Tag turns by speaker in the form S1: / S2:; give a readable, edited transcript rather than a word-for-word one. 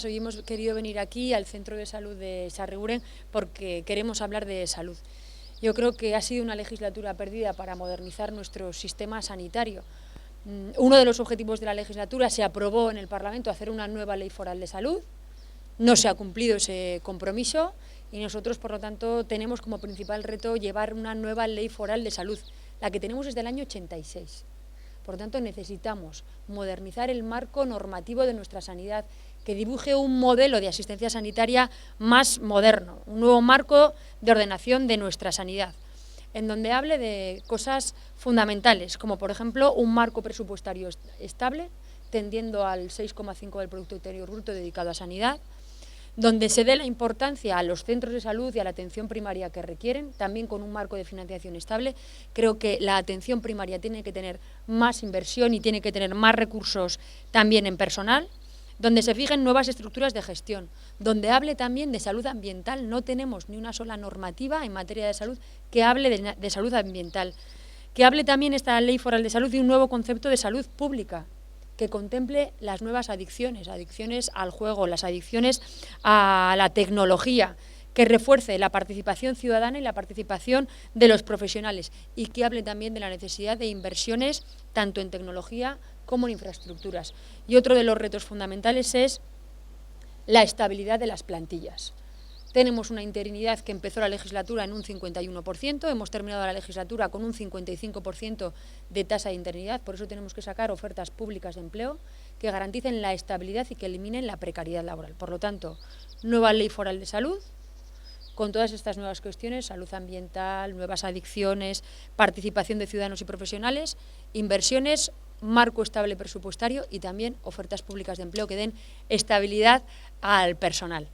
S1: Hoy hemos querido venir aquí al Centro de Salud de Sarriguren porque queremos hablar de salud. Yo creo que ha sido una legislatura perdida para modernizar nuestro sistema sanitario. Uno de los objetivos de la legislatura se aprobó en el Parlamento hacer una nueva ley foral de salud. No se ha cumplido ese compromiso y nosotros, por lo tanto, tenemos como principal reto llevar una nueva ley foral de salud. La que tenemos es del año 86. Por lo tanto, necesitamos modernizar el marco normativo de nuestra sanidad, que dibuje un modelo de asistencia sanitaria más moderno, un nuevo marco de ordenación de nuestra sanidad, en donde hable de cosas fundamentales, como por ejemplo un marco presupuestario estable, tendiendo al 6,5 del Producto Interior Bruto dedicado a sanidad, donde se dé la importancia a los centros de salud y a la atención primaria que requieren, también con un marco de financiación estable. Creo que la atención primaria tiene que tener más inversión y tiene que tener más recursos también en personal, donde se fijen nuevas estructuras de gestión, donde hable también de salud ambiental. No tenemos ni una sola normativa en materia de salud que hable de salud ambiental, que hable también esta ley foral de salud de un nuevo concepto de salud pública, que contemple las nuevas adicciones, adicciones al juego, las adicciones a la tecnología, que refuerce la participación ciudadana y la participación de los profesionales y que hable también de la necesidad de inversiones tanto en tecnología como en infraestructuras. Y otro de los retos fundamentales es la estabilidad de las plantillas. Tenemos una interinidad que empezó la legislatura en un 51%, hemos terminado la legislatura con un 55% de tasa de interinidad, por eso tenemos que sacar ofertas públicas de empleo que garanticen la estabilidad y que eliminen la precariedad laboral. Por lo tanto, nueva ley foral de salud, con todas estas nuevas cuestiones, salud ambiental, nuevas adicciones, participación de ciudadanos y profesionales, inversiones, marco estable presupuestario y también ofertas públicas de empleo que den estabilidad al personal.